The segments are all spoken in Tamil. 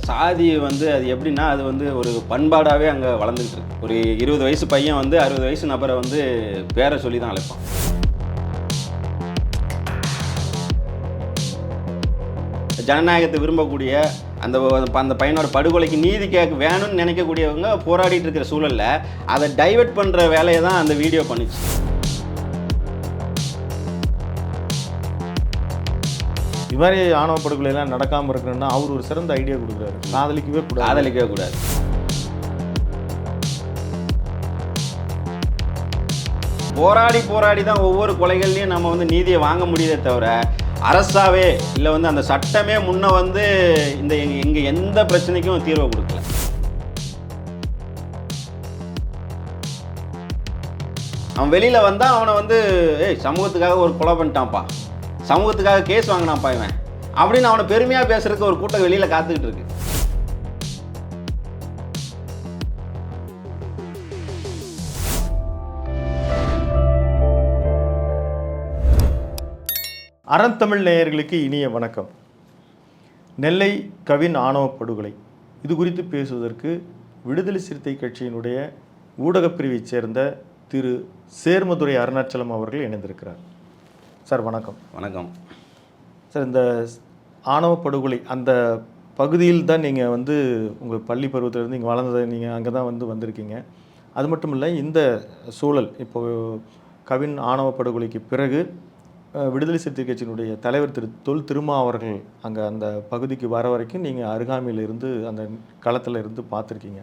சாதி வந்து அது எப்படின்னா அது வந்து ஒரு பண்பாடாகவே அங்கே வளர்ந்துக்கிட்டு இருக்கு. ஒரு 20 வயசு பையன் வந்து 60 வயசு நபரை வந்து பேரை சொல்லி தான் அழைப்பான். ஜனநாயகத்தை விரும்பக்கூடிய அந்த பையனோட படுகொலைக்கு நீதி கேட்க வேணும்னு நினைக்கக்கூடியவங்க போராடிட்டு இருக்கிற சூழலில் அதை டைவெர்ட் பண்ணுற வேலையை தான் அந்த வீடியோ பண்ணிச்சு. இது மாதிரி ஆணவ படுகொலையெல்லாம் நடக்காமல் இருக்கணும்னா அவர் ஒரு சிறந்த ஐடியா கொடுக்குறாரு. காதலிக்கவே கூடாது. போராடி தான் ஒவ்வொரு கொலைகள்லையும் நம்ம வந்து நீதியை வாங்க முடியுதே தவிர அரசாவே இல்லை வந்து அந்த சட்டமே முன்ன வந்து இந்த இங்கே எந்த பிரச்சனைக்கும் தீர்வை கொடுக்கல. அவன் வெளியில் வந்தால் அவனை வந்து சமூகத்துக்காக ஒரு கொலை பண்ணிட்டான்ப்பா, சமூகத்துக்காக கேஸ் வாங்கினான்ப்பா இவன் அப்படின்னு அவனை பெருமையாக பேசுறதுக்கு ஒரு கூட்டம் வெளியில் காத்துக்கிட்டு இருக்கு. அறந்தமிழ் நேயர்களுக்கு இனிய வணக்கம். நெல்லை கவின் ஆணவ படுகொலை இது குறித்து பேசுவதற்கு விடுதலை சிறுத்தை கட்சியினுடைய ஊடகப் பிரிவைச் சேர்ந்த திரு சேர்மதுரை அருணாச்சலம் அவர்கள் இணைந்திருக்கிறார். சார் வணக்கம். வணக்கம் சார், இந்த ஆணவ படுகொலை அந்த பகுதியில் தான் நீங்கள் வந்து உங்கள் பள்ளி பருவத்திலேருந்து இங்கே வளர்ந்ததை நீங்கள் அங்கே தான் வந்திருக்கீங்க. அது மட்டும் இல்லை, இந்த சூழல் இப்போது கவின் ஆணவ படுகொலைக்கு பிறகு விடுதலை சிறுத்தை கட்சியினுடைய தலைவர் திரு தொல் திருமா அவர்கள் அங்கே அந்த பகுதிக்கு வர வரைக்கும் நீங்கள் அருகாமையில் இருந்து அந்த களத்தில் இருந்து பார்த்துருக்கீங்க.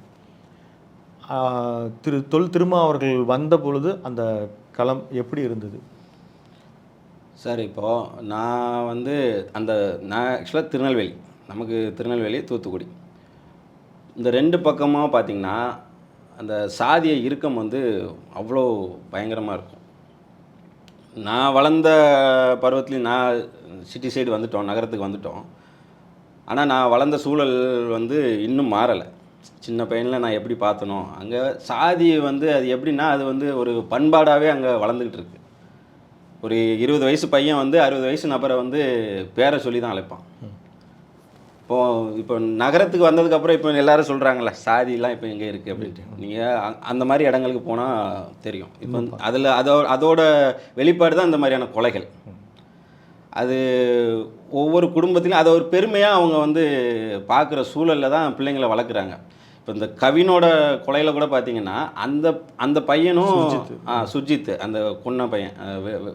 திரு தொல் திருமா அவர்கள் வந்த பொழுது அந்த களம் எப்படி இருந்தது? சார், இப்போது நான் ஆக்சுவலாக திருநெல்வேலி, நமக்கு திருநெல்வேலி தூத்துக்குடி, இந்த ரெண்டு பக்கமாக பார்த்திங்கன்னா அந்த சாதிய இறுக்கம் வந்து அவ்வளோ பயங்கரமாக இருக்கும். நான் வளர்ந்த பருவத்துலேயும் நான் சிட்டி சைடு வந்துட்டோம், நகரத்துக்கு வந்துட்டோம். ஆனால் நான் வளர்ந்த சூழல் வந்து இன்னும் மாறலை. சின்ன பையனில் நான் எப்படி பார்த்தனோ அங்கே சாதி வந்து அது எப்படின்னா அது வந்து ஒரு பண்பாடாகவே அங்கே வளர்ந்துக்கிட்டு இருக்கு. ஒரு 20 வயசு பையன் வந்து 60 வயசு நபரை வந்து பேரை சொல்லி தான் அழைப்பான். இப்போ நகரத்துக்கு வந்ததுக்கப்புறம் இப்போ எல்லாரும் சொல்கிறாங்களே சாதியெலாம் இப்போ எங்கே இருக்குது அப்படின்ட்டு. நீங்கள் அந்த மாதிரி இடங்களுக்கு போனால் தெரியும். இப்போ அதில் அதோட வெளிப்பாடு தான் இந்த மாதிரியான கொலைகள். அது ஒவ்வொரு குடும்பத்திலையும் அதை ஒரு பெருமையாக அவங்க வந்து பார்க்குற சூழலில் தான் பிள்ளைங்களை வளர்க்குறாங்க. இப்போ இந்த கவினோட கொலையில் கூட பார்த்தீங்கன்னா அந்த பையனும் சுஜித், அந்த கொன்ன பையன்,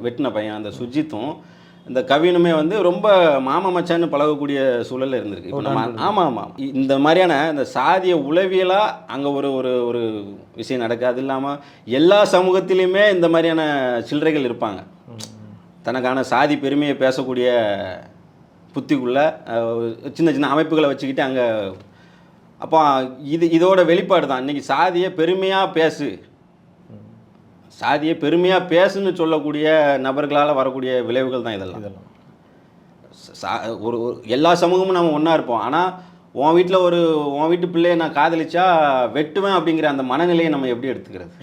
வெட்டின பையன், அந்த சுஜித்தும் இந்த கவினுமே வந்து ரொம்ப மாமா மச்சான்னு பழகக்கூடிய சூழலில் இருந்திருக்கு. இப்போ நம்ம ஆமாம் இந்த மாதிரியான இந்த சாதிய உளவியலாக அங்கே ஒரு ஒரு ஒரு விஷயம் நடக்குது. அது இல்லாமல் எல்லா சமூகத்திலையுமே இந்த மாதிரியான சில்லறைகள் இருப்பாங்க. தனக்கான சாதி பெருமையை பேசக்கூடிய புத்திக்குள்ளே சின்ன சின்ன அமைப்புகளை வச்சுக்கிட்டு அங்கே அப்போ இதோட வெளிப்பாடு தான் இன்றைக்கி சாதியை பெருமையாக பேசுன்னு சொல்லக்கூடிய நபர்களால் வரக்கூடிய விளைவுகள் தான் இதெல்லாம். ஒரு எல்லா சமூகமும் நம்ம ஒன்றா இருப்போம். ஆனால் உன் வீட்டு பிள்ளையை நான் காதலிச்சா வெட்டுவேன் அப்படிங்கிற அந்த மனநிலையை நம்ம எப்படி எடுத்துக்கிறது?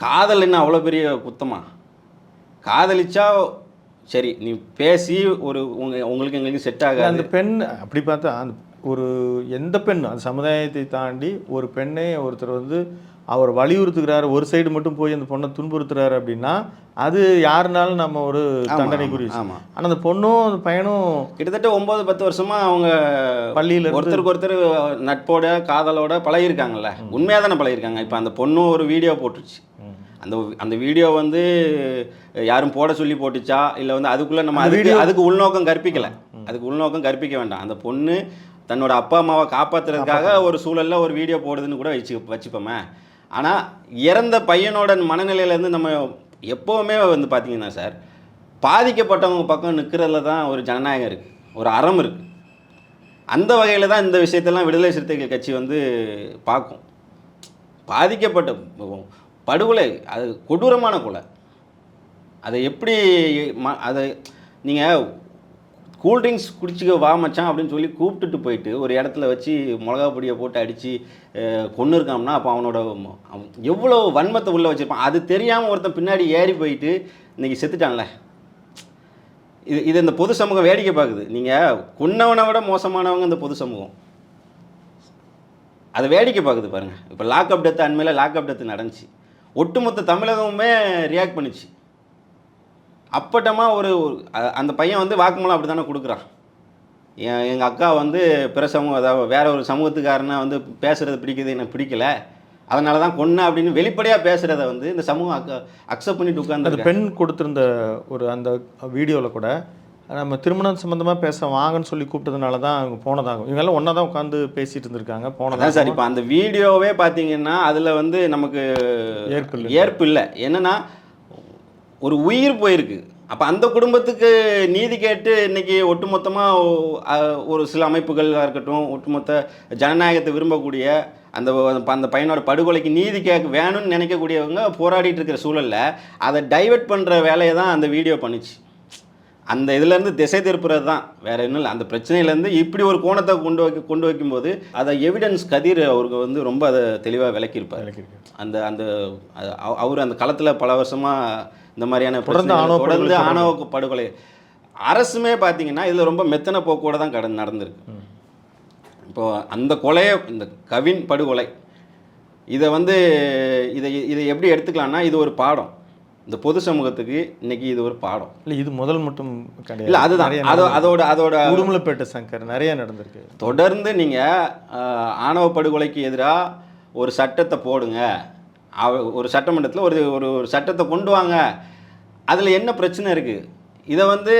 காதல் என்ன அவ்வளோ பெரிய குத்தமா? காதலிச்சா சரி, நீ பேசி உங்களுக்கு எங்களுக்கு செட் ஆகாது. அந்த பெண் அப்படி பார்த்தா ஒரு எந்த பெண் அந்த சமுதாயத்தை தாண்டி ஒரு பெண்ணை ஒருத்தர் வந்து அவர் வலியுறுத்துகிறார், ஒரு சைடு மட்டும் போய் அந்த பொண்ணை துன்புறுத்துறாரு அப்படின்னா அது யாருனாலும் நம்ம ஒரு தண்டனைக்குரிய. ஆனால் அந்த பொண்ணும் அந்த பையனும் கிட்டத்தட்ட 9-10 வருஷமாக அவங்க பள்ளியில் ஒருத்தருக்கு ஒருத்தர் நட்போட காதலோட பழகிருக்காங்கல்ல, உண்மையாக தானே பழகிருக்காங்க. இப்போ அந்த பொண்ணும் ஒரு வீடியோ போட்டுருச்சு. அந்த வீடியோ வந்து யாரும் போட சொல்லி போட்டுச்சா இல்லை வந்து அதுக்குள்ளே நம்ம அதுக்கு உள்நோக்கம் கற்பிக்க வேண்டாம். அந்த பொண்ணு தன்னோட அப்பா அம்மாவை காப்பாற்றுறதுக்காக ஒரு சூழலில் ஒரு வீடியோ போடுதுன்னு கூட வச்சுப்போமே. ஆனால் இறந்த பையனோட மனநிலையிலேருந்து நம்ம எப்போவுமே வந்து பார்த்திங்கன்னா சார், பாதிக்கப்பட்டவங்க பக்கம் நிற்கிறதுல தான் ஒரு ஜனநாயகம் இருக்குது, ஒரு அறம் இருக்குது. அந்த வகையில் தான் இந்த விஷயத்தெல்லாம் விடுதலை சிறுத்தைகள் கட்சி வந்து பார்க்கும். பாதிக்கப்பட்ட படுகொலை அது கொடூரமான கொலை. அதை எப்படி அதை நீங்கள் கூல்ட்ரிங்க்ஸ் குடிச்சிக்க வா மச்சான் அப்படின்னு சொல்லி கூப்பிட்டுட்டு போயிட்டு ஒரு இடத்துல வச்சு மிளகா பொடியை போட்டு அடித்து கொன்று இருக்காம்னா அப்போ அவனோட எவ்வளோ வன்மத்தை உள்ளே வச்சுருப்பான். அது தெரியாமல் ஒருத்தன் பின்னாடி ஏறி போயிட்டு இன்றைக்கி செத்துட்டான்ல. இது இந்த பொது சமூகம் வேடிக்கை பார்க்குது. நீங்கள் கொன்னவனை விட மோசமானவங்க இந்த பொது சமூகம், அதை வேடிக்கை பார்க்குது பாருங்கள். இப்போ லாக்அப் டெத்து, அண்மையில் லாக்அப் டெத்து நடந்துச்சு, ஒட்டுமொத்த தமிழகமுமே ரியாக்ட் பண்ணிச்சு. அப்பட்டமாக அந்த பையன் வந்து வாக்குமூலம் அப்படி தானே கொடுக்குறான். எங்கள் அக்கா வந்து பிற சமூகம், அதாவது வேற ஒரு சமூகத்துக்காரனை வந்து பேசுகிறது பிடிக்குது, எனக்கு பிடிக்கல, அதனால தான் கொன்ன அப்படின்னு வெளிப்படையாக பேசுகிறத வந்து இந்த சமூகம் அக்செப்ட் பண்ணிட்டு உட்காந்து. அந்த பெண் கொடுத்துருந்த அந்த வீடியோவில் கூட நம்ம திருமணம் சம்மந்தமாக பேச வாங்கன்னு சொல்லி கூப்பிட்டதுனால தான் அவங்க போனதாகும். இவங்கெல்லாம் ஒன்றா தான் உட்காந்து பேசிகிட்டு இருந்திருக்காங்க, போனதான் சார். இப்போ அந்த வீடியோவே பார்த்தீங்கன்னா அதில் வந்து நமக்கு ஏற்பு இல்லை. என்னென்னா ஒரு உயிர் போயிருக்கு. அப்போ அந்த குடும்பத்துக்கு நீதி கேட்டு இன்றைக்கி ஒட்டுமொத்தமாக ஒரு சில அமைப்புகளாக இருக்கட்டும், ஒட்டுமொத்த ஜனநாயகத்தை விரும்பக்கூடிய அந்த பையனோட படுகொலைக்கு நீதி கேட்க வேணும்னு நினைக்கக்கூடியவங்க போராடிட்டு இருக்கிற சூழலில் அதை டைவெர்ட் பண்ணுற வேலையை தான் அந்த வீடியோ பண்ணிச்சு. அந்த இதுலேருந்து திசை திருப்புறது தான், வேறு இன்னும் இல்லை. அந்த பிரச்சனையிலேருந்து இப்படி ஒரு கோணத்தை கொண்டு வைக்கும்போது அதை எவிடன்ஸ் கதிர் அவருக்கு வந்து ரொம்ப அதை தெளிவாக விளக்கியிருப்பார். அந்த அவர் அந்த களத்தில் பல வருஷமாக இந்த மாதிரியான தொடர்ந்து ஆணவ படுகொலை, அரசுமே பார்த்தீங்கன்னா இதில் ரொம்ப மெத்தன போக்கோடு தான் நடந்திருக்கு. இப்போது அந்த கொலையை, இந்த கவின் படுகொலை, இதை வந்து இதை எப்படி எடுத்துக்கலாம்னா இது ஒரு பாடம் இந்த பொது சமூகத்துக்கு. இன்னைக்கு இது ஒரு பாடம் இல்லை, இது முதல் மட்டும் கிடையாது. இல்லை, அதுதான் அதோட உடுமலைப்பேட்டை சங்கர் நிறைய நடந்திருக்கு. தொடர்ந்து நீங்கள் ஆணவ படுகொலைக்கு எதிராக ஒரு சட்டத்தை போடுங்க, ஒரு சட்டமன்றத்தில் ஒரு சட்டத்தை கொண்டு வாங்க, அதில் என்ன பிரச்சனை இருக்குது? இதை வந்து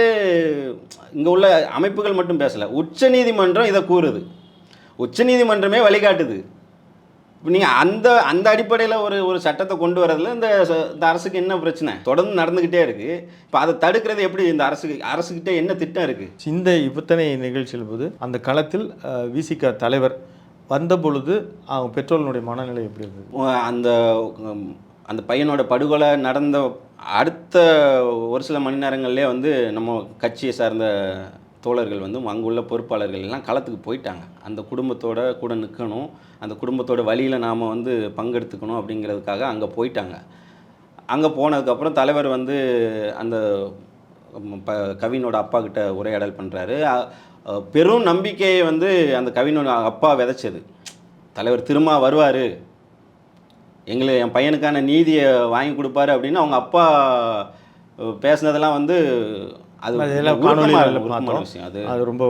இங்கே உள்ள அமைப்புகள் மட்டும் பேசலை, உச்சநீதிமன்றம் இதை கூறுது, உச்சநீதிமன்றமே வழிகாட்டுது. இப்போ நீங்கள் அந்த அடிப்படையில் ஒரு சட்டத்தை கொண்டு வரதில் இந்த அரசுக்கு என்ன பிரச்சனை தொடர்ந்து நடந்துக்கிட்டே இருக்குது. இப்போ அதை தடுக்கிறது எப்படி? இந்த அரசுக்கிட்ட என்ன திட்டம் இருக்குது? இந்த இத்தனை நிகழ்ச்சியில் போது அந்த களத்தில் விசிக தலைவர் வந்த பொழுது அவங்க பெற்றோர்களுடைய மனநிலை எப்படி இருந்தது? அந்த பையனோட படுகொலை நடந்த அடுத்த ஒரு சில மணி நேரங்கள்லேயே வந்து நம்ம கட்சியை சார்ந்த தோழர்கள் வந்து அங்குள்ள பொறுப்பாளர்கள் எல்லாம் களத்துக்கு போயிட்டாங்க. அந்த குடும்பத்தோட கூட நிற்கணும், அந்த குடும்பத்தோட வழியில் நாம் வந்து பங்கெடுத்துக்கணும் அப்படிங்கிறதுக்காக அங்கே போயிட்டாங்க. அங்கே போனதுக்கப்புறம் தலைவர் வந்து அந்த கவினோட அப்பா கிட்ட உரையாடல் பண்ணுறாரு. பெரும் நம்பிக்கையை வந்து அந்த கவினோட அப்பா விதைச்சது. தலைவர் திரும்ப வருவார், என் பையனுக்கான நீதியை வாங்கி கொடுப்பாரு அப்படின்னு அவங்க அப்பா பேசுனதெல்லாம் வந்து அது ரொம்ப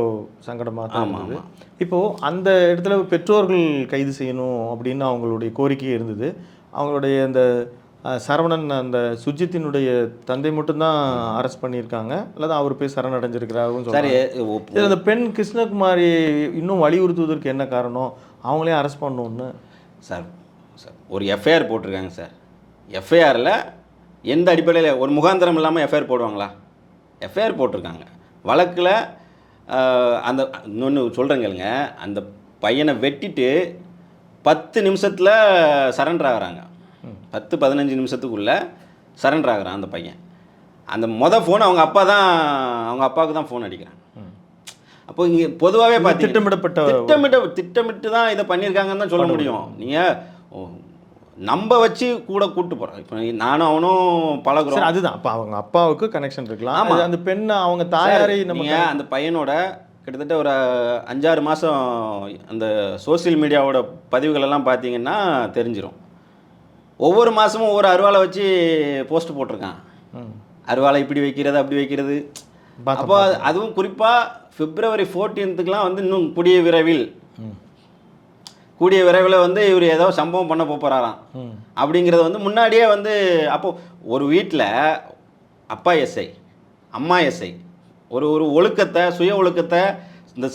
சங்கடமாக தான் இருந்தது. இப்போது அந்த இடத்துல பெற்றோர்கள் கைது செய்யணும் அப்படின்னு அவங்களுடைய கோரிக்கையே இருந்தது. அவங்களுடைய அந்த சரவணன், அந்த சுஜித்தினுடைய தந்தை மட்டும்தான் அரெஸ்ட் பண்ணியிருக்காங்க, அல்லது அவர் போய் சரணடைஞ்சிருக்கிறாருன்னு சொல்றாங்க. அந்த பெண் கிருஷ்ணகுமாரி இன்னும் வலியுறுத்துவதற்கு என்ன காரணம்? அவங்களே அரெஸ்ட் பண்ணணுன்னு சார் ஒரு எஃப்ஐஆர் போட்டிருக்காங்க சார். எஃப்ஐஆரில் எந்த அடிப்படையில் ஒரு முகாந்திரம் இல்லாமல் எஃப்ஐஆர் போடுவாங்களா? எஃப்ஐஆர் போட்டிருக்காங்க. வழக்கில் அந்த இன்னொன்று சொல்கிறேங்க, அந்த பையனை வெட்டிட்டு 10 நிமிஷத்தில் சரண்டர் ஆகிறாங்க. 10-15 நிமிஷத்துக்குள்ளே சரண்டர் ஆகிறான் அந்த பையன். அந்த ஃபோன் அவங்க அப்பாவுக்கு தான் ஃபோன் அடிக்கிறான். அப்போ இங்கே பொதுவாகவே திட்டமிட்டு தான் இதை பண்ணியிருக்காங்கன்னு தான் சொல்ல முடியும். நீங்கள் நம்ம வச்சு கூட கூட்டு போகிறோம். இப்போ நானும் அவனும் பழகுறோம், அதுதான். அப்போ அவங்க அப்பாவுக்கு கனெக்ஷன் இருக்கலாம். அந்த பெண்ணை அவங்க தாயாரை நீங்கள் அந்த பையனோட கிட்டத்தட்ட ஒரு 5-6 மாதம் அந்த சோசியல் மீடியாவோட பதிவுகளெல்லாம் பார்த்தீங்கன்னா தெரிஞ்சிடும். ஒவ்வொரு மாதமும் ஒவ்வொரு அருவாளை வச்சு போஸ்ட் போட்டிருக்கான். அருவாளை இப்படி வைக்கிறது அப்படி வைக்கிறது. அப்போ அதுவும் குறிப்பாக February 14th வந்து இன்னும் கூடிய விரைவில் வந்து இவர் ஏதோ சம்பவம் பண்ண போகிறாராம் அப்படிங்கிறத வந்து முன்னாடியே வந்து, அப்போது ஒரு வீட்டில் அப்பா எஸ்ஐ, அம்மா எஸ்ஐ, ஒரு ஒழுக்கத்தை, சுய ஒழுக்கத்தை இந்த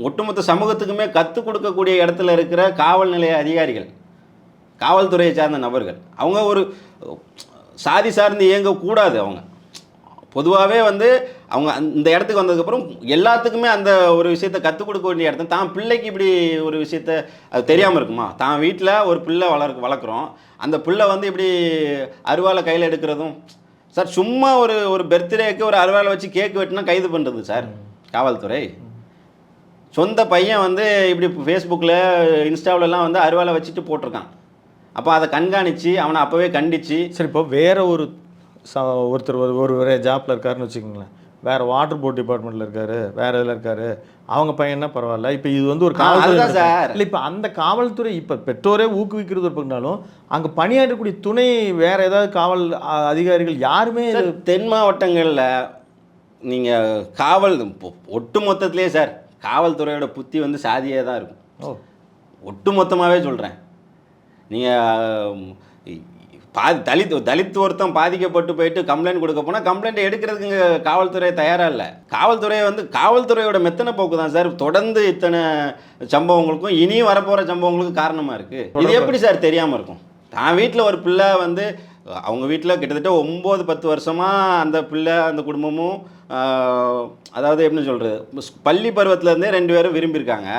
ஒட்டுமொத்த சமூகத்துக்குமே கற்றுக் கொடுக்கக்கூடிய இடத்துல இருக்கிற காவல் நிலைய அதிகாரிகள், காவல்துறையை சார்ந்த நபர்கள், அவங்க ஒரு சாதி சார்ந்து இயங்கக்கூடாது. அவங்க பொதுவாகவே வந்து அவங்க இந்த இடத்துக்கு வந்ததுக்கப்புறம் எல்லாத்துக்குமே அந்த ஒரு விஷயத்தை கற்றுக் கொடுக்க வேண்டிய இடத்துல தான் பிள்ளைக்கு இப்படி ஒரு விஷயத்த அது தெரியாமல் இருக்குமா? தான் வீட்டில் ஒரு பிள்ளை வளர்க்குறோம், அந்த பிள்ளை வந்து இப்படி அருவாளை கையில் எடுக்கிறதும் சார், சும்மா ஒரு பர்த்டேக்கு ஒரு அருவாளை வச்சு கேக்கு வெட்டினா கைது பண்ணுறது சார் காவல்துறை. சொந்த பையன் வந்து இப்படி ஃபேஸ்புக்கில் இன்ஸ்டாவிலலாம் வந்து அருவாளை வச்சுட்டு போட்டிருக்கான். அப்போ அதை கண்காணித்து அவனை அப்போவே கண்டித்து. சரி, இப்போ வேற ஒருத்தர் ஒரு ஜாப்பில் இருக்காருன்னு வச்சுக்கோங்களேன், வேறு வாட்டர் போர்ட் டிபார்ட்மெண்ட்டில் இருக்காரு, வேறு இதில் இருக்காரு, அவங்க பையன்னா பரவாயில்ல. இப்போ இது வந்து ஒரு அதுதான் காவல்துறை சார். இல்லை. இப்போ அந்த காவல்துறை இப்போ பெற்றோரே ஊக்குவிக்கிறது ஒரு பக்கம்னாலும் அங்கே பணியாற்றக்கூடிய துணை வேறு ஏதாவது காவல் அதிகாரிகள் யாருமே சார், தென் மாவட்டங்களில் நீங்கள் காவல் ஒட்டு மொத்தத்திலே சார் காவல்துறையோட புத்தி வந்து சாதியாக தான் இருக்கும். ஒட்டு மொத்தமாகவே சொல்கிறேன். நீங்கள் தலித் ஒருத்தன் பாதிக்கப்பட்டு போயிட்டு கம்ப்ளைண்ட் கொடுக்க போனால் கம்ப்ளைண்ட் எடுக்கிறதுக்கு இங்கே காவல்துறை தயாராக இல்லை. காவல்துறையோட மெத்தனை போக்கு தான் சார் தொடர்ந்து இத்தனை சம்பவங்களுக்கும் இனியும் வரப்போகிற சம்பவங்களுக்கும் காரணமாக இருக்குது. இது எப்படி சார் தெரியாமல் இருக்கும்? தான் வீட்டில் ஒரு பிள்ளை வந்து அவங்க வீட்டில் கிட்டத்தட்ட 9-10 வருஷமாக அந்த பிள்ளை அந்த குடும்பமும் அதாவது எப்படின்னு சொல்கிறது, பள்ளி பருவத்திலேருந்தே 2 பேரும் விரும்பியிருக்காங்க.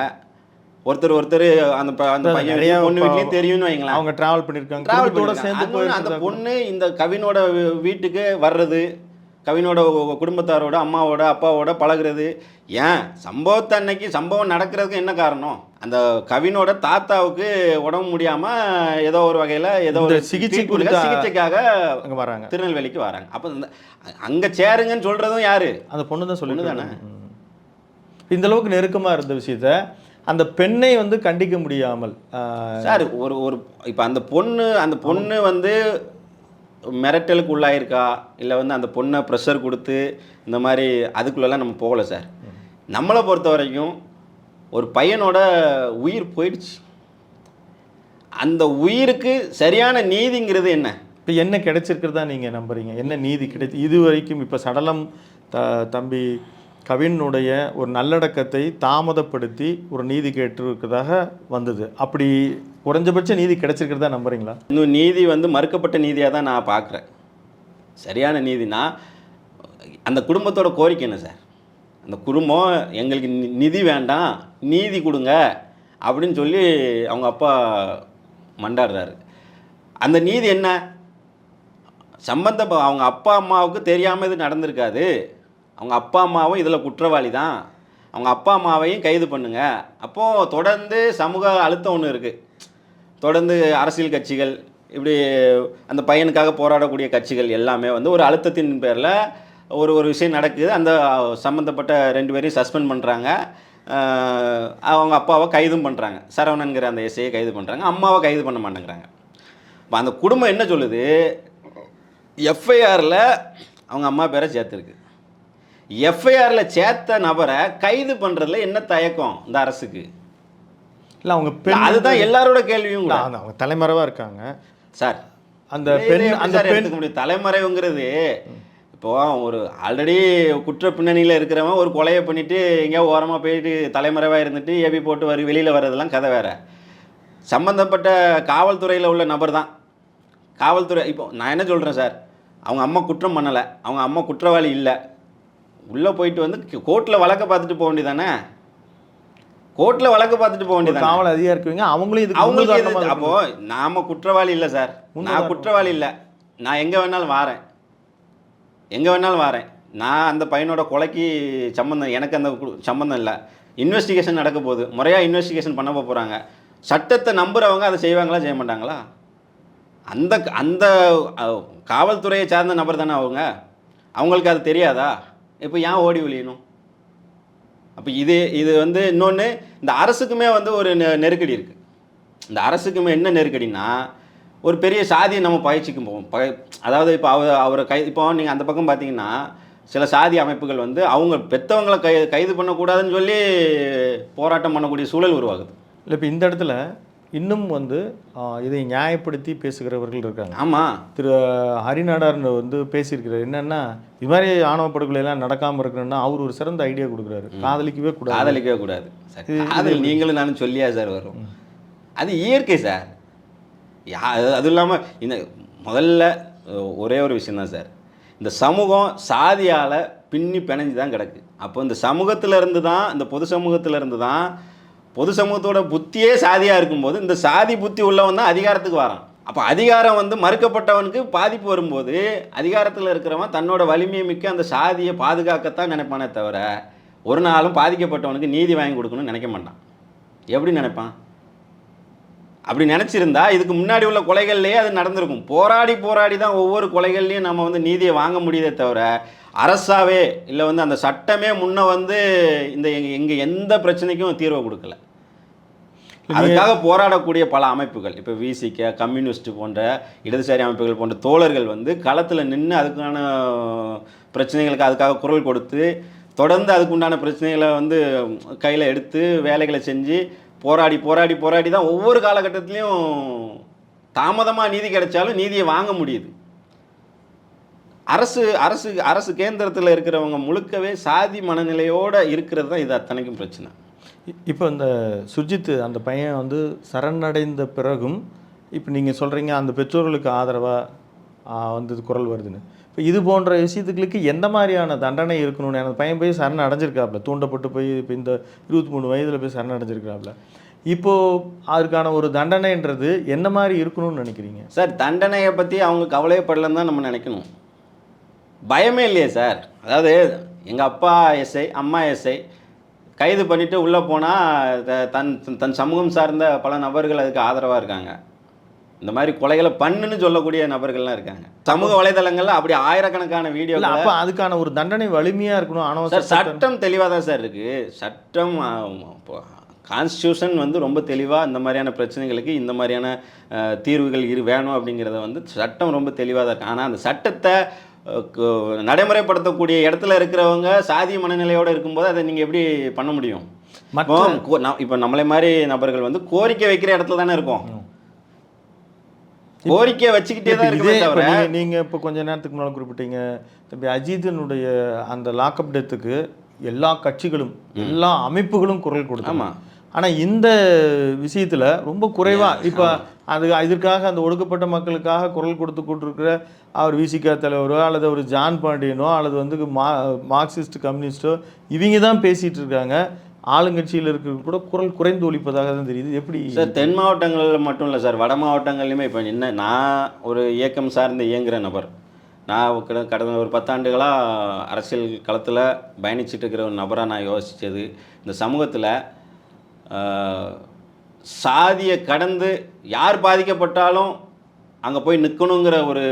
ஒருத்தர் அந்த பையன் பொண்ணு வீட்லேயும் தெரியும்னு வைங்களேன். அவங்க ட்ராவல் பண்ணியிருக்காங்க. அந்த பொண்ணு இந்த கவினோட வீட்டுக்கு வர்றது, கவினோட குடும்பத்தாரோட அம்மாவோட அப்பாவோட பழகிறது. ஏன் சம்பவத்தை அன்னைக்கு சம்பவம் நடக்கிறதுக்கு என்ன காரணம்? அந்த கவினோட தாத்தாவுக்கு உடம்பு முடியாமல் ஏதோ ஒரு வகையில் ஏதோ ஒரு சிகிச்சைக்காக அங்கே வராங்க, திருநெல்வேலிக்கு வராங்க. அப்போ அங்கே சேருங்கன்னு சொல்கிறதும் யார்? அந்த பொண்ணு தான் சொல்லி தானே. இந்த அளவுக்கு நெருக்கமாக இருந்த விஷயத்த அந்த பெண்ணை வந்து கண்டிக்க முடியாமல் சார் ஒரு இப்போ அந்த பொண்ணு வந்து மிரட்டலுக்கு உள்ளாயிருக்கா, இல்லை வந்து அந்த பொண்ணை ப்ரெஷர் கொடுத்து இந்த மாதிரி அதுக்குள்ளெல்லாம் நம்ம போகலை சார். நம்மளை பொறுத்த வரைக்கும் ஒரு பையனோட உயிர் போயிடுச்சு. அந்த உயிருக்கு சரியான நீதிங்கிறது என்ன? இப்போ என்ன கிடைச்சிருக்கிறதா நீங்கள் நம்புறீங்க? என்ன நீதி கிடைச்சி இது வரைக்கும்? இப்போ சடலம் தம்பி கவினுடைய ஒரு நல்லடக்கத்தை தாமதப்படுத்தி ஒரு நீதி கேட்டிருக்கிறதாக வந்தது. அப்படி குறைஞ்சபட்ச நீதி கிடைச்சிருக்கிறதா நம்புறீங்களா? இன்னும் நீதி வந்து மறுக்கப்பட்ட நீதியாக தான் நான் பார்க்குறேன். சரியான நீதினா அந்த குடும்பத்தோட கோரிக்கை என்ன சார்? அந்த குடும்பம் எங்களுக்கு நிதி வேண்டாம், நீதி கொடுங்க அப்படின்னு சொல்லி அவங்க அப்பா மண்டாடுறாரு. அந்த நீதி என்ன? அவங்க அப்பா அம்மாவுக்கு தெரியாமல் இது நடந்திருக்காது. அவங்க அப்பா அம்மாவும் இதில் குற்றவாளி தான். அவங்க அப்பா அம்மாவையும் கைது பண்ணுங்க. அப்போது தொடர்ந்து சமூக அழுத்தம் ஒன்று இருக்குது. தொடர்ந்து அரசியல் கட்சிகள், இப்படி அந்த பையனுக்காக போராடக்கூடிய கட்சிகள் எல்லாமே வந்து ஒரு அழுத்தத்தின் பேரில் ஒரு விஷயம் நடக்குது. அந்த சம்மந்தப்பட்ட 2 பேரையும் சஸ்பெண்ட் பண்ணுறாங்க. அவங்க அப்பாவை கைதும் பண்ணுறாங்க. சரவணன்கிற அந்த எஸ்ஐயை கைது பண்ணுறாங்க. அம்மாவை கைது பண்ண மாட்டேங்கிறாங்க. இப்போ அந்த குடும்பம் என்ன சொல்லுது? எஃப்ஐஆரில் அவங்க அம்மா பேரை சேர்த்துருக்கு. எஃப்ஐஆரில் சேர்த்த நபரை கைது பண்ணுறதுல என்ன தயக்கம் இந்த அரசுக்கு? இல்லை அவங்க அதுதான் எல்லாரோட கேள்வியும். அவங்க தலைமறைவாக இருக்காங்க சார். அந்த பெண் எடுத்துக்க முடியும். தலைமறைவுங்கிறது இப்போது ஒரு ஆல்ரெடி குற்ற பின்னணியில் இருக்கிறவன் ஒரு கொலையை பண்ணிவிட்டு எங்கேயோ ஓரமாக போயிட்டு தலைமறைவாக இருந்துட்டு ஏபி போட்டு வெளியில் வர்றதெல்லாம் கதை வேறு. சம்மந்தப்பட்ட காவல்துறையில் உள்ள நபர் தான் காவல்துறை. இப்போ நான் என்ன சொல்கிறேன் சார், அவங்க அம்மா குற்றம் பண்ணலை, அவங்க அம்மா குற்றவாளி இல்லை. உள்ளே போயிட்டு வந்து கோர்ட்டில் வழக்கை பார்த்துட்டு போக வேண்டியதானே? கோர்ட்டில் வழக்கு பார்த்துட்டு போக வேண்டியது. காவல் அதிகாரி இருக்குவீங்க, அவங்களுக்கு. அப்போது நாம் குற்றவாளி இல்லை சார். நான் குற்றவாளி இல்லை. நான் எங்கே வேணாலும் வாரேன். நான் அந்த பையனோட கொலைக்கு சம்மந்தம், எனக்கு அந்த சம்மந்தம் இல்லை. இன்வெஸ்டிகேஷன் நடக்க போகுது. முறையாக இன்வெஸ்டிகேஷன் பண்ண போகிறாங்க. சட்டத்தை நம்புகிறவங்க அதை செய்வாங்களா செய்ய மாட்டாங்களா? அந்த காவல்துறையை சார்ந்த நபர் தானே அவங்களுக்கு அது தெரியாதா? இப்போ ஏன் ஓடி ஒழியணும்? அப்போ இது வந்து இன்னொன்று, இந்த அரசுக்குமே வந்து ஒரு நெருக்கடி இருக்குது. இந்த அரசுக்குமே என்ன நெருக்கடினா, ஒரு பெரிய சாதியை நம்ம பயிற்சிக்கும் போவோம். அதாவது இப்போ அவரை இப்போ நீங்கள் அந்த பக்கம் பார்த்தீங்கன்னா சில சாதி அமைப்புகள் வந்து அவங்க பெற்றவங்களை கைது பண்ணக்கூடாதுன்னு சொல்லி போராட்டம் பண்ணக்கூடிய சூழல் உருவாகுது. இல்லை இப்போ இந்த இடத்துல இன்னும் வந்து இதை நியாயப்படுத்தி பேசுகிறவர்கள் இருக்காங்க. ஆமாம், திரு ஹரிநாடார்னு வந்து பேசியிருக்கிறார். என்னென்னா, இது மாதிரி ஆணவ படுகொலையெல்லாம் நடக்காமல் இருக்கணும்னா அவர் ஒரு சிறந்த ஐடியா கொடுக்குறாரு. காதலிக்கவே கூடாது சார். காதல் நீங்களும் நானும் சொல்லியா சார் வரும்? அது இயற்கை சார். அதுவும் இல்லாமல் இந்த முதல்ல ஒரே ஒரு விஷயந்தான் சார், இந்த சமூகம் சாதியால் பின்னி பிணைஞ்சு தான் கிடக்கு. அப்போ இந்த சமூகத்திலேருந்து தான், இந்த பொது சமூகத்திலேருந்து தான், பொது சமூகத்தோட புத்தியே சாதியாக இருக்கும்போது இந்த சாதி புத்தி உள்ளவன் தான் அதிகாரத்துக்கு வரான். அப்போ அதிகாரம் வந்து மறுக்கப்பட்டவனுக்கு பாதிப்பு வரும்போது அதிகாரத்தில் இருக்கிறவன் தன்னோட வலிமையை மிக்க அந்த சாதியை பாதுகாக்கத்தான் நினைப்பானே தவிர ஒரு நாளும் பாதிக்கப்பட்டவனுக்கு நீதி வாங்கி கொடுக்கணும்னு நினைக்க மாட்டான். எப்படி நினைப்பான்? அப்படி நினச்சிருந்தா இதுக்கு முன்னாடி உள்ள கொலைகள்லேயே அது நடந்திருக்கும். போராடி தான் ஒவ்வொரு கொலைகள்லையும் நம்ம வந்து நீதியை வாங்க முடியுதே தவிர அரசாவே இல்லை வந்து அந்த சட்டமே முன்ன வந்து இந்த இங்கே எந்த பிரச்சனைக்கும் தீர்வை கொடுக்கல. அதுக்காக போராடக்கூடிய பல அமைப்புகள், இப்போ விசிக, கம்யூனிஸ்ட் போன்ற இடதுசாரி அமைப்புகள் போன்ற தோழர்கள் வந்து களத்தில் நின்று அதுக்கான பிரச்சனைகளுக்கு அதுக்காக குரல் கொடுத்து தொடர்ந்து அதுக்குண்டான பிரச்சனைகளை வந்து கையில் எடுத்து வேலைகளை செஞ்சு போராடி போராடி போராடி தான் ஒவ்வொரு காலகட்டத்திலையும் தாமதமாக நீதி கிடைச்சாலும் நீதியை வாங்க முடியுது. அரசு அரசு அரசு கேந்திரத்தில் இருக்கிறவங்க முழுக்கவே சாதி மனநிலையோடு இருக்கிறது தான் இது அத்தனைக்கும் பிரச்சனை. இப்போ இந்த சுர்ஜித் அந்த பையன் வந்து சரணடைந்த பிறகும் இப்போ நீங்கள் சொல்கிறீங்க அந்த பெற்றோர்களுக்கு ஆதரவாக வந்து குரல் வருதுன்னு. இப்போ இது போன்ற விஷயத்துக்களுக்கு எந்த மாதிரியான தண்டனை இருக்கணும்னு, அந்த பையன் போய் சரண் அடைஞ்சிருக்காப்புல, தூண்டப்பட்டு போய் இப்போ இந்த 23 வயதில் போய் சரண் அடைஞ்சிருக்காப்புல, இப்போது அதுக்கான ஒரு தண்டனைன்றது என்ன மாதிரி இருக்கணும்னு நினைக்கிறீங்க சார்? தண்டனையை பற்றி அவங்க கவலைப்படலன்னு தான் நம்ம நினைக்கணும். பயமே இல்லையே சார். அதாவது எங்கள் அப்பா எஸ்ஐ, அம்மா எஸ்ஐ, கைது பண்ணிவிட்டு உள்ளே போனால் தன் சமூகம் சார்ந்த பல நபர்கள் அதுக்கு ஆதரவாக இருக்காங்க. இந்த மாதிரி கொலைகளை பண்ணுன்னு சொல்லக்கூடிய நபர்கள்லாம் இருக்காங்க. சமூக வலைதளங்களில் அப்படி ஆயிரக்கணக்கான வீடியோ. அப்போ அதுக்கான ஒரு தண்டனை வலிமையாக இருக்கணும். ஆனால் சார் சட்டம் தெளிவாக தான் சார் இருக்குது. சட்டம் கான்ஸ்டியூஷன் வந்து ரொம்ப தெளிவாக இந்த மாதிரியான பிரச்சனைகளுக்கு இந்த மாதிரியான தீர்வுகள் வேணும் அப்படிங்கிறத வந்து சட்டம் ரொம்ப தெளிவாக தான் இருக்குது. ஆனால் அந்த சட்டத்தை நடைமுறைப்படுத்தக்கூடிய இடத்துல இருக்கிறவங்க சாதி மனநிலையோடு இருக்கும்போது அதை நீங்கள் எப்படி பண்ண முடியும்? இப்போ நம்மளை மாதிரி நபர்கள் வந்து கோரிக்கை வைக்கிற இடத்துல தானே இருக்கோம். கோரிக்கை வச்சுக்கிட்டே தான் இருக்குமே தவிர. நீங்கள் இப்போ கொஞ்ச நேரத்துக்கு முன்னால் குறிப்பிட்டீங்க தம்பி அஜித்தினுடைய அந்த லாக்அப் டெத்துக்கு எல்லா கட்சிகளும் எல்லா அமைப்புகளும் குரல் கொடுத்தாங்க. ஆனால் இந்த விஷயத்தில் ரொம்ப குறைவாக இப்போ இதற்காக அந்த ஒடுக்கப்பட்ட மக்களுக்காக குரல் கொடுத்து கொண்டிருக்கிற அவர் விசிக தலைவரோ அல்லது ஒரு ஜான் பாண்டியனோ அல்லது வந்து மார்க்சிஸ்ட் கம்யூனிஸ்டோ இவங்க தான் பேசிகிட்டு இருக்காங்க. ஆளுங்கட்சியில் இருக்கிற கூட குரல் குறைந்து ஒழிப்பதாக தான் தெரியுது. எப்படி சார்? தென் மாவட்டங்களில் மட்டும் இல்லை சார், வட மாவட்டங்கள்லையுமே இப்போ என்ன, நான் ஒரு இயக்கம் சார்ந்து இயங்குகிற நபர். நான் கடந்த ஒரு 10 ஆண்டுகளாக அரசியல் களத்தில் பயணிச்சுட்டு இருக்கிற ஒரு நபராக நான் யோசித்தது, இந்த சமூகத்தில் சாதியை கடந்து யார் பாதிக்கப்பட்டாலும் அங்கே போய் நிற்கணுங்கிற ஒரு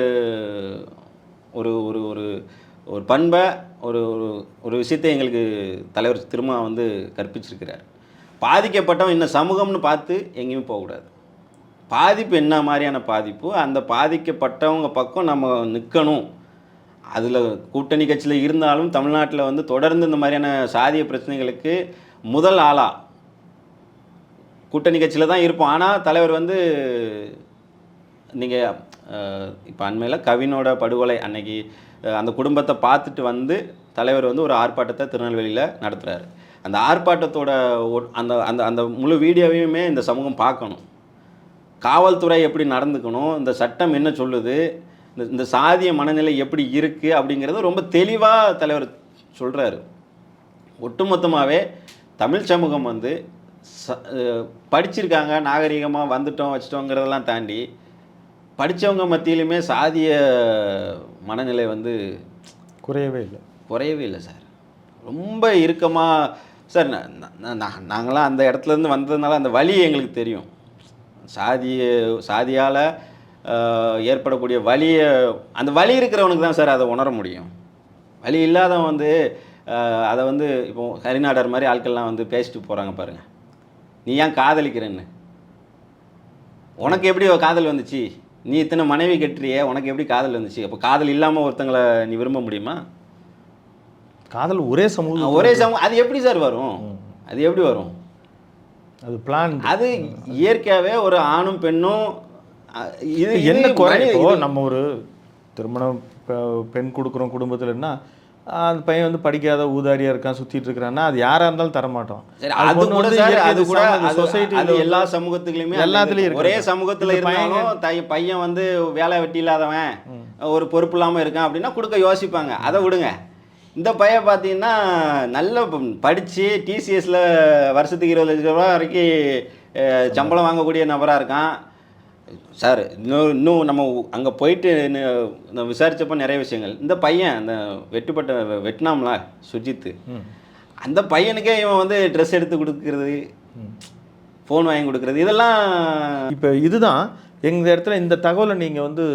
ஒரு ஒரு ஒரு ஒரு பண்பை ஒரு ஒரு விஷயத்தை எங்களுக்கு தலைவர் திரும்ப வந்து கற்பிச்சிருக்கிறார். பாதிக்கப்பட்டவன் இன்னும் சமூகம்னு பார்த்து எங்கேயும் போகக்கூடாது. பாதிப்பு என்ன மாதிரியான பாதிப்பு, அந்த பாதிக்கப்பட்டவங்க பக்கம் நம்ம நிற்கணும். அதில் கூட்டணி கட்சியில் இருந்தாலும் தமிழ்நாட்டில் வந்து தொடர்ந்து இந்த மாதிரியான சாதிய பிரச்சனைகளுக்கு முதல் ஆளாக கூட்டணி கட்சியில் தான் இருப்போம். ஆனால் தலைவர் வந்து நீங்கள் இப்போ அண்மையில் கவினோட படுகொலை அன்னைக்கு அந்த குடும்பத்தை பார்த்துட்டு வந்து தலைவர் வந்து ஒரு ஆர்ப்பாட்டத்தை திருநெல்வேலியில் நடத்துகிறாரு. அந்த ஆர்ப்பாட்டத்தோட அந்த அந்த அந்த முழு வீடியோவையுமே இந்த சமூகம் பார்க்கணும். காவல்துறை எப்படி நடந்துக்கணும், இந்த சட்டம் என்ன சொல்லுது, இந்த சாதிய மனநிலை எப்படி இருக்குது அப்படிங்கிறது ரொம்ப தெளிவாக தலைவர் சொல்கிறாரு. ஒட்டுமொத்தமாகவே தமிழ் சமூகம் வந்து படிச்சிருக்காங்க, நாகரிகமாக வந்துட்டோம் வச்சிட்டோங்கிறதெல்லாம் தாண்டி படித்தவங்க மத்தியிலுமே சாதிய மனநிலை வந்து குறையவே இல்லை சார். ரொம்ப இறுக்கமாக சார். நாங்களாம் அந்த இடத்துலேருந்து வந்ததுனால அந்த வலி எங்களுக்கு தெரியும். சாதியால் ஏற்படக்கூடிய வலியை, அந்த வலி இருக்கிறவனுக்கு தான் சார் அதை உணர முடியும். வலி இல்லாதவன் வந்து அதை வந்து இப்போ ஹரிநாடர் மாதிரி ஆட்கள்லாம் வந்து பேசிட்டு போகிறாங்க பாருங்கள். நீ ஏன் காதலிக்கிறேன்னு, உனக்கு எப்படி காதல் வந்துச்சு, நீ இத்தனை மனைவி கட்டுறியே, உனக்கு எப்படி காதல் வந்துச்சு? அப்போ காதல் இல்லாமல் ஒருத்தங்களை நீ விரும்ப முடியுமா? காதல் ஒரே சமூகம் அது எப்படி சார் வரும்? அது எப்படி வரும்? அது பிளான். அது இயற்கையாகவே ஒரு ஆணும் பெண்ணும் இது என்ன குறை? நம்ம ஒரு திருமணம் பெண் கொடுக்குறோம் குடும்பத்தில்னா, அந்த பையன் வந்து படிக்காத ஊதாரியாக இருக்கான், சுற்றிட்டு இருக்கிறான்னா, அது யாராக இருந்தாலும் தரமாட்டோம். சொசைட்டி எல்லா சமூகத்துலையுமே எல்லாத்துலேயும் ஒரே சமூகத்தில் இருந்தாலும் பையன் வந்து வேலை வெட்டி இல்லாதவன், ஒரு பொறுப்பு இல்லாமல் இருக்கான் அப்படின்னா கொடுக்க யோசிப்பாங்க. அதை விடுங்க. இந்த பையன் பார்த்தீங்கன்னா நல்ல படித்து டிசிஎஸில் வருஷத்துக்கு 20 லட்ச ரூபா வரைக்கும் சம்பளம் வாங்கக்கூடிய நபராக இருக்கான் சார். இன்னும் நம்ம அங்கே போயிட்டு விசாரித்தப்போ நிறைய விஷயங்கள். இந்த பையன் அந்த வெட்டினாம்ல சுஜித்து, அந்த பையனுக்கே இவன் வந்து ட்ரெஸ் எடுத்து கொடுக்கறது, ஃபோன் வாங்கி கொடுக்குறது, இதெல்லாம் இப்போ இதுதான் எங்கள் இடத்துல இந்த தகவலை நீங்கள் வந்து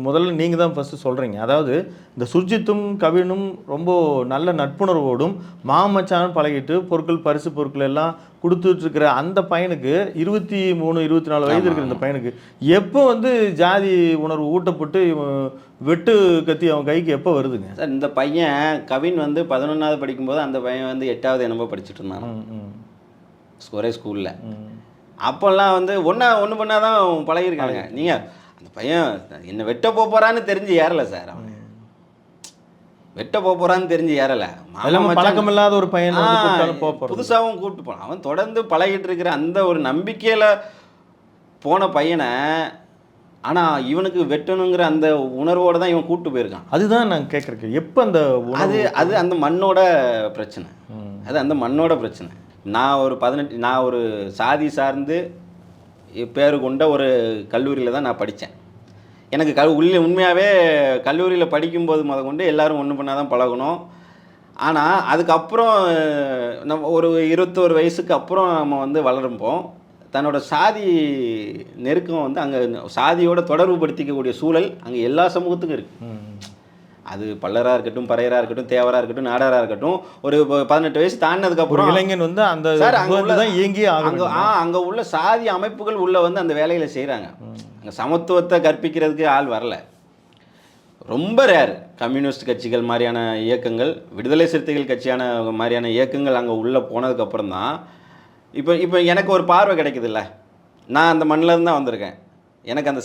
முதல்ல நீங்கள் தான் ஃபஸ்ட்டு சொல்கிறீங்க. அதாவது இந்த சுர்ஜித்தும் கவினும் ரொம்ப நல்ல நட்புணர்வோடும் மாமச்சான் பழகிட்டு பரிசு பொருட்கள் எல்லாம் கொடுத்துட்ருக்கிற அந்த பையனுக்கு 23, 24 வயது இருக்கிற இந்த பையனுக்கு எப்போ வந்து ஜாதி உணர்வு ஊட்டப்பட்டு வெட்டு கத்தி அவன் கைக்கு எப்போ வருதுங்க சார்? இந்த பையன் கவின் வந்து 11வது படிக்கும்போது அந்த பையன் வந்து 8வது என்னமோ படிச்சுட்டு இருந்தான் ஒரே ஸ்கூலில். அப்போல்லாம் வந்து ஒன்று பண்ணால் தான் பழகிருக்காங்க. நீங்கள் அந்த பையன் என்ன வெட்ட போகிறான்னு தெரிஞ்சு ஏறலை சார். அவன் வெட்ட போகிறான்னு தெரிஞ்சு ஏறலை. பழக்கம் இல்லாத ஒரு பையன் புதுசாகவும் கூப்பிட்டு போனான். அவன் தொடர்ந்து பழகிட்டு இருக்கிற அந்த ஒரு நம்பிக்கையில் போன பையனை, ஆனால் இவனுக்கு வெட்டணுங்கிற அந்த உணர்வோடு தான் இவன் கூப்பிட்டு போயிருக்கான். அதுதான் நான் கேட்குறேன். எப்போ அந்த அது அந்த மண்ணோட பிரச்சனை. அது அந்த மண்ணோட பிரச்சனை. நான் ஒரு சாதி சார்ந்து பேர் கொண்ட ஒரு கல்லூரியில் தான் நான் படித்தேன். எனக்கு உண்மையாகவே கல்லூரியில் படிக்கும்போது கொண்டு எல்லோரும் ஒன்று பண்ணால் தான் பழகணும். ஆனால் அதுக்கப்புறம் நம்ம ஒரு 21 வயசுக்கு அப்புறம் நம்ம வந்து வளரும்போம் தன்னோட சாதி நெருக்கம் வந்து அங்கே சாதியோட தொடர்பு படுத்திக்கக்கூடிய சூழல் அங்கே எல்லா சமூகத்துக்கும் இருக்குது. அது பல்லராக இருக்கட்டும், பறையராக இருக்கட்டும், தேவராக இருக்கட்டும், நாடாராக இருக்கட்டும், ஒரு 18 வயசு தாண்டினதுக்கப்புறம் இளைஞன் வந்து அந்த அங்கே உள்ள சாதி அமைப்புகள் உள்ள வந்து அந்த வேலையில் செய்கிறாங்க. அங்கே சமத்துவத்தை கற்பிக்கிறதுக்கு ஆள் வரல. ரொம்ப ரேர். கம்யூனிஸ்ட் கட்சிகள் மாதிரியான இயக்கங்கள், விடுதலை சிறுத்தைகள் கட்சியான மாதிரியான இயக்கங்கள் அங்கே உள்ளே போனதுக்கப்புறம் தான் இப்போ எனக்கு ஒரு பார்வை கிடைக்குதுல்ல. நான் அந்த மண்ணிலேருந்து தான் வந்திருக்கேன். எனக்கு அந்த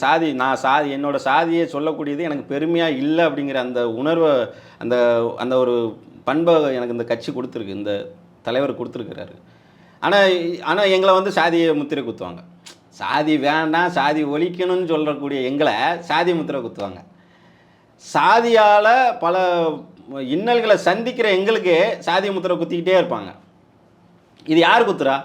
என்னோட சாதியை சொல்லக்கூடியது எனக்கு பெருமையாக இல்லை அப்படிங்கிற அந்த உணர்வை, அந்த ஒரு பண்பை எனக்கு இந்த கட்சி கொடுத்துருக்கு, இந்த தலைவர் கொடுத்துருக்கிறாரு. ஆனால் எங்களை வந்து சாதியை முத்திரை குத்துவாங்க. சாதி வேண்டாம், சாதி ஒழிக்கணும்னு சொல்லக்கூடிய எங்களை சாதி முத்திரை குத்துவாங்க. சாதியால் பல இன்னல்களை சந்திக்கிற எங்களுக்கு சாதி முத்திரை குத்திக்கிட்டே இருப்பாங்க. இது யார் குத்துறா?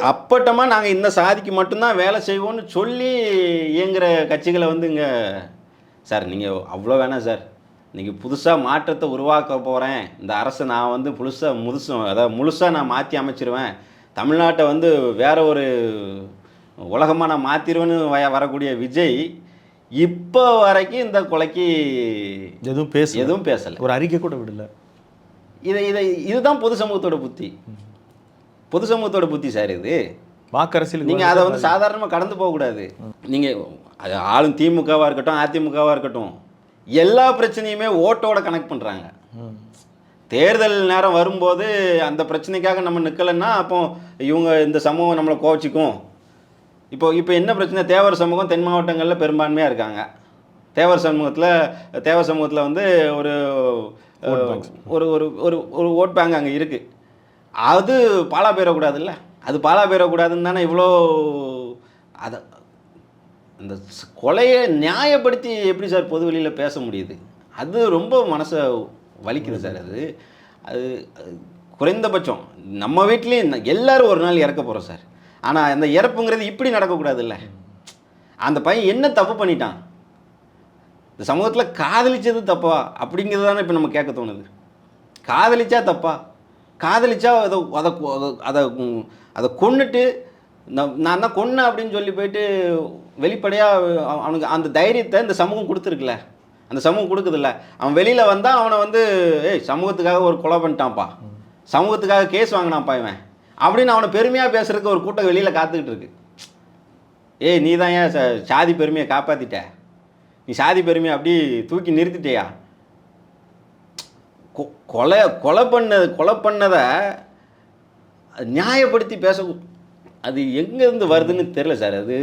அப்பட்டமாக நாங்கள் இந்த சாதிக்கு மட்டும்தான் வேலை செய்வோம்னு சொல்லி இயங்குகிற கட்சிகளை வந்து இங்கே சார் நீங்கள் அவ்வளோ வேணாம் சார், நீங்கள் புதுசாக மாற்றத்தை உருவாக்க போகிறேன், இந்த அரசை நான் வந்து முழுசாக நான் மாற்றி அமைச்சிருவேன், தமிழ்நாட்டை வந்து வேற ஒரு உலகமாக நான் மாற்றிடுவேன்னு வரக்கூடிய விஜய் இப்போ வரைக்கும் இந்த கொலைக்கு எதுவும் பேசலை, ஒரு அறிக்கை கூட விடலை. இதுதான் பொது சமூகத்தோட புத்தி. பொது சமூகத்தோட புத்தி சார் இது. வாக்கரசியல் நீங்கள் அதை வந்து சாதாரணமாக கடந்து போகக்கூடாது. நீங்கள் ஆளும் திமுகவாக இருக்கட்டும், அதிமுகவாக இருக்கட்டும், எல்லா பிரச்சனையுமே ஓட்டோட கனெக்ட் பண்ணுறாங்க. தேர்தல் நேரம் வரும்போது அந்த பிரச்சனைக்காக நம்ம நிற்கலைன்னா அப்போ இவங்க இந்த சமூகம் நம்மளை கோச்சிக்கும். இப்போ என்ன பிரச்சனை? தேவர் சமூகம் தென் மாவட்டங்களில் பெரும்பான்மையாக இருக்காங்க. தேவர் சமூகத்தில் வந்து ஒரு ஒரு ஓட் பேங்க் அங்கே இருக்குது. அது பாலா போயிடக்கூடாதுல்ல. அது பாலா போயிடக்கூடாதுன்னு தானே இவ்வளோ அதை அந்த கொலையை நியாயப்படுத்தி எப்படி சார் பொது வெளியில் பேச முடியுது? அது ரொம்ப மனசை வலிக்குது சார். அது குறைந்தபட்சம் நம்ம வீட்லேயும் எல்லோரும் ஒரு நாள் இறக்க போகிறோம் சார். ஆனால் அந்த இறப்புங்கிறது இப்படி நடக்கக்கூடாதுல்ல. அந்த பையன் என்ன தப்பு பண்ணிட்டான்? இந்த சமூகத்தில் காதலிச்சது தப்பா அப்படிங்கிறது தானே இப்போ நம்ம கேட்க தோணுது. காதலிச்சா தப்பா? காதலிச்சா அதை கொன்னுட்டு நான் தான் கொன்னேன் அப்படின்னு சொல்லி போயிட்டு வெளிப்படையாக அவனுக்கு அந்த தைரியத்தை இந்த சமூகம் கொடுத்துருக்குல்ல, அந்த சமூகம் கொடுக்குதில்ல. அவன் வெளியில் வந்தால் அவனை வந்து சமூகத்துக்காக ஒரு கொலை பண்ணிட்டான்ப்பா, சமூகத்துக்காக கேஸ் வாங்கினான்ப்பா இவன் அப்படின்னு அவனை பெருமையாக பேசுறதுக்கு ஒரு கூட்டம் வெளியில் காத்துக்கிட்டு இருக்கு. நீ தான் ஏன் சாதி பெருமையை காப்பாற்றிட்ட, நீ சாதி பெருமையை அப்படி தூக்கி நிறுத்திட்டியா? கொலை பண்ணதை நியாயப்படுத்தி பேச அது எங்கேருந்து வருதுன்னு தெரில சார். அது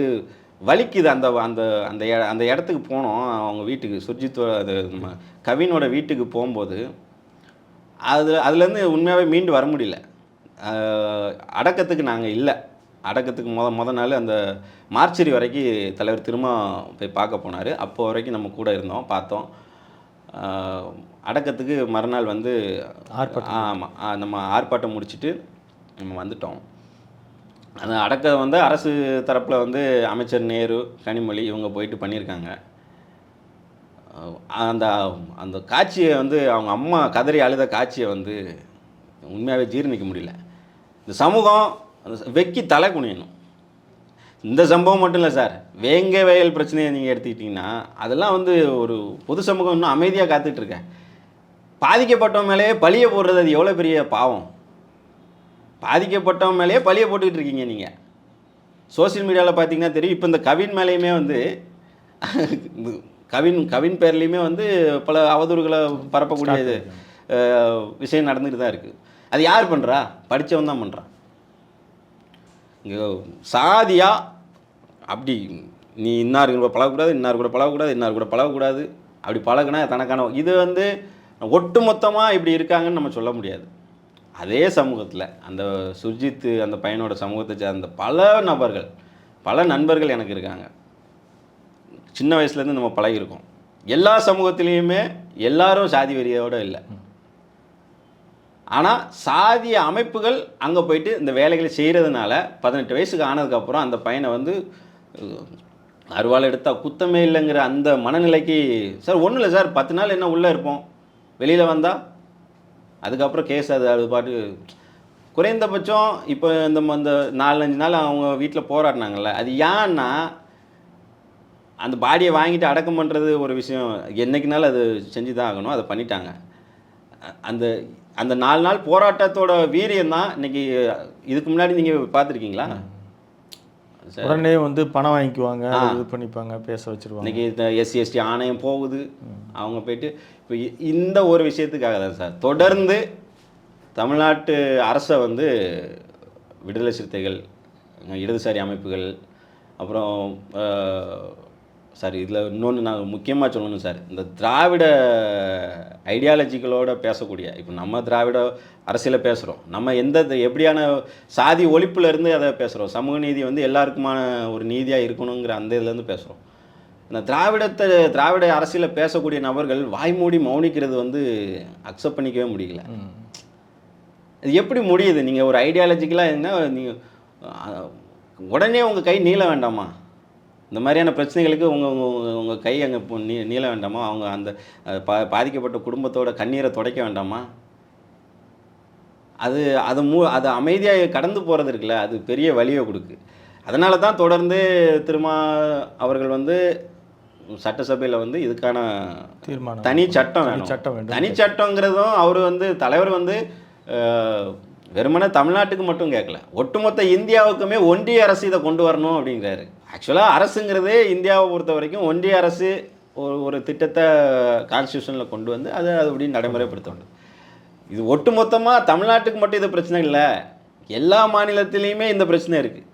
வலிக்குது. அந்த அந்த அந்த அந்த இடத்துக்கு போனோம். அவங்க வீட்டுக்கு அது கவினோட வீட்டுக்கு போகும்போது அதுலேருந்து உண்மையாகவே மீண்டு வர முடியல. அடக்கத்துக்கு நாங்கள் இல்லை. அடக்கத்துக்கு முத நாள் அந்த மார்ச்சரி வரைக்கும் தலைவர் திரும்ப போய் பார்க்க போனார். அப்போ வரைக்கும் நம்ம கூட இருந்தோம், பார்த்தோம். அடக்கத்துக்கு மறுநாள் வந்து ஆமாம் நம்ம ஆர்ப்பாட்டம் முடிச்சுட்டு நம்ம வந்துட்டோம். அந்த அடக்கம் வந்து அரசு தரப்பில் வந்து அமைச்சர் நேரு, கனிமொழி இவங்க போயிட்டு பண்ணியிருக்காங்க. அந்த அந்த காட்சியை வந்து அவங்க அம்மா கதறி அழுத காட்சியை வந்து உண்மையாகவே ஜீர்ணிக்க முடியல. இந்த சமூகம் வெக்கி தலை குனியணும். இந்த சம்பவம் மட்டும் இல்லை சார், வேங்கை வயல் பிரச்சனையை நீங்கள் எடுத்துக்கிட்டிங்கன்னா அதெல்லாம் வந்து ஒரு பொது சமூகம் இன்னும் அமைதியாக காத்துட்ருக்கேன். பாதிக்கப்பட்டவன் மேலேயே பழியை போடுறது அது எவ்வளோ பெரிய பாவம். பாதிக்கப்பட்டவன் மேலேயே பழியை போட்டுக்கிட்டு இருக்கீங்க நீங்கள். சோசியல் மீடியாவில் பார்த்தீங்கன்னா தெரியும். இப்போ இந்த கவின் மேலேயுமே வந்து கவின் பேர்லேயுமே வந்து பல அவதூறுகளை பரப்பக்கூடிய விஷயம் நடந்துட்டு தான் இருக்குது. அது யார் பண்ணுறா? படித்தவன் தான் பண்ணுறான். இங்கே சாதியாக அப்படி நீ இன்னார் கூட பழகக்கூடாது, இன்னார் கூட பழகக்கூடாது, இன்னார் கூட பழகக்கூடாது, அப்படி பழகுனா தனக்கான இது வந்து ஒட்டு மொத்தமாக இப்படி இருக்காங்கன்னு நம்ம சொல்ல முடியாது. அதே சமூகத்தில் அந்த சுர்ஜித் அந்த பையனோட சமூகத்தை சேர்ந்த பல நபர்கள், பல நண்பர்கள் எனக்கு இருக்காங்க. சின்ன வயசுலேருந்து நம்ம பழகிருக்கோம். எல்லா சமூகத்திலையுமே எல்லாரும் சாதி வெறியோடு இல்லை. ஆனால் சாதிய அமைப்புகள் அங்கே போயிட்டு இந்த வேலைகளை செய்கிறதுனால 18 வயசுக்கு ஆனதுக்கப்புறம் அந்த பையனை வந்து அருவாள் எடுத்தால் குத்தமே இல்லைங்கிற அந்த மனநிலைக்கு சார் ஒன்றும் இல்லை சார். 10 நாள் என்ன உள்ளே இருப்போம், வெளியில் வந்தால் அதுக்கப்புறம் கேஸ் அது பாட்டு குறைந்தபட்சம். இப்போ இந்த 4-5 நாள் அவங்க வீட்டில் போராடினாங்கல்ல, அது ஏன்னா அந்த பாடியை வாங்கிட்டு அடக்கம் பண்ணுறது ஒரு விஷயம், என்றைக்குனாலும் அது செஞ்சு தான் ஆகணும். அதை பண்ணிட்டாங்க. அந்த 4 நாள் போராட்டத்தோட வீரியம் தான் இன்றைக்கி. இதுக்கு முன்னாடி நீங்கள் பார்த்துருக்கீங்களா? உடனே வந்து பணம் வாங்கிக்குவாங்க, இது பண்ணிப்பாங்க, பேச வச்சுருவாங்க. இன்றைக்கி இந்த SC/ST ஆணையம் போகுது, அவங்க போயிட்டு இப்போ இந்த ஒரு விஷயத்துக்காக தான் சார் தொடர்ந்து தமிழ்நாட்டு அரசை வந்து விடுதலை சிறுத்தைகள், இடதுசாரி அமைப்புகள், அப்புறம் சார் இதில் இன்னொன்று நான் முக்கியமாக சொல்லணும் சார், இந்த திராவிட ஐடியாலஜிகளோடு பேசக்கூடிய, இப்போ நம்ம திராவிட அரசியலை பேசுகிறோம், நம்ம எப்படியான சாதி ஒழிப்புலேருந்து அதை பேசுகிறோம். சமூக நீதி வந்து எல்லாருக்குமான ஒரு நீதியாக இருக்கணுங்கிற அந்த இதுலேருந்து பேசுகிறோம். இந்த திராவிட அரசியலை பேசக்கூடிய நபர்கள் வாய்மூடி மௌனிக்கிறது வந்து அக்செப்ட் பண்ணிக்கவே முடியல. இது எப்படி முடியுது? நீங்கள் ஒரு ஐடியாலஜிக்கலாக என்ன நீங்கள் உடனே உங்கள் கை நீள வேண்டாமா? இந்த மாதிரியான பிரச்சனைகளுக்கு உங்கள் கை அங்கே நீள வேண்டாமா? அவங்க அந்த பாதிக்கப்பட்ட குடும்பத்தோட கண்ணீரை துடைக்க வேண்டாமா? அது அமைதியாக கடந்து போகிறது இருக்குல்ல, அது பெரிய வலியை கொடுக்கு. அதனால தான் தொடர்ந்து அவர்கள் வந்து சட்டசபையில் வந்து இதுக்கான தீர்மானம், தனி சட்டம் வேணும். தனி சட்டங்கிறதும் அவர் வந்து தலைவர் வந்து வெறுமனே தமிழ்நாட்டுக்கு மட்டும் கேட்கல, ஒட்டுமொத்த இந்தியாவுக்குமே ஒன்றிய அரசு இதை கொண்டு வரணும் அப்படிங்கிறாரு. ஆக்சுவலாக அரசுங்கிறதே இந்தியாவை பொறுத்த வரைக்கும் ஒன்றிய அரசு ஒரு திட்டத்தை கான்ஸ்டியூஷனில் கொண்டு வந்து அது அப்படி நடைமுறைப்படுத்தணும். இது ஒட்டுமொத்தமாக தமிழ்நாட்டுக்கு மட்டும் இது பிரச்சனை இல்லை, எல்லா மாநிலத்திலையுமே இந்த பிரச்சனை இருக்குது.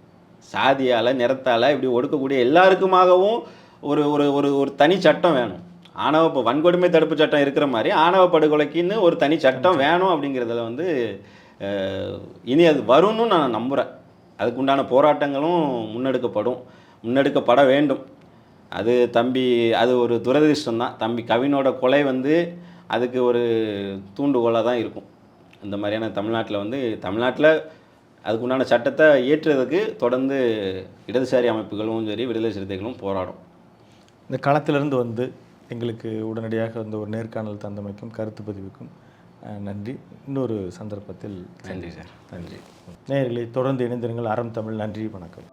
சாதியால், நிறத்தால் இப்படி ஒடுக்கக்கூடிய எல்லாருக்குமாகவும் ஒரு ஒரு ஒரு ஒரு தனி சட்டம் வேணும். இப்போ வன்கொடுமை தடுப்பு சட்டம் இருக்கிற மாதிரி ஆணவ படுகொலைக்குன்னு ஒரு தனி சட்டம் வேணும். அப்படிங்கிறதுல வந்து இனி அது வரும்னு நான் நம்புகிறேன். அதுக்குண்டான போராட்டங்களும் முன்னெடுக்கப்பட வேண்டும். அது ஒரு துரதிர்ஷ்டம் தான். தம்பி கவினோட கொலை வந்து அதுக்கு ஒரு தூண்டுகோலாக தான் இருக்கும். இந்த மாதிரியான தமிழ்நாட்டில் அதுக்குண்டான சட்டத்தை இயற்றுறதுக்கு தொடர்ந்து இடதுசாரி அமைப்புகளும் சரி, விடுதலை சிறுத்தைகளும் போராடும். இந்த களத்திலிருந்து வந்து எங்களுக்கு உடனடியாக வந்து ஒரு நேர்காணல் தந்தமைக்கும் கருத்து பதிவுக்கும் நன்றி. இன்னொரு சந்தர்ப்பத்தில் நன்றி சார். நன்றி. நேயர்களை தொடர்ந்து இணைந்திருங்கள். அறம் தமிழ். நன்றி, வணக்கம்.